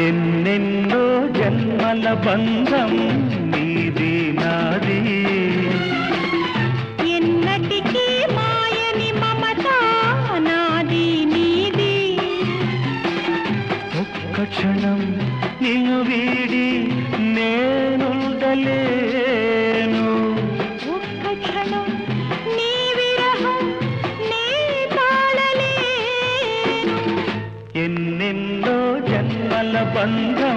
ఎన్నెన్నో జన్మల బంధం నీది నాది ఎన్నటికీ మాయని మమత నాది నీది ఒక్క క్షణం నిన్ను వీడి నేనుండలేను ఒక్క క్షణం నీ విరహం నీ తాళలేను ఎన్నెన్నో జన్మల బంధం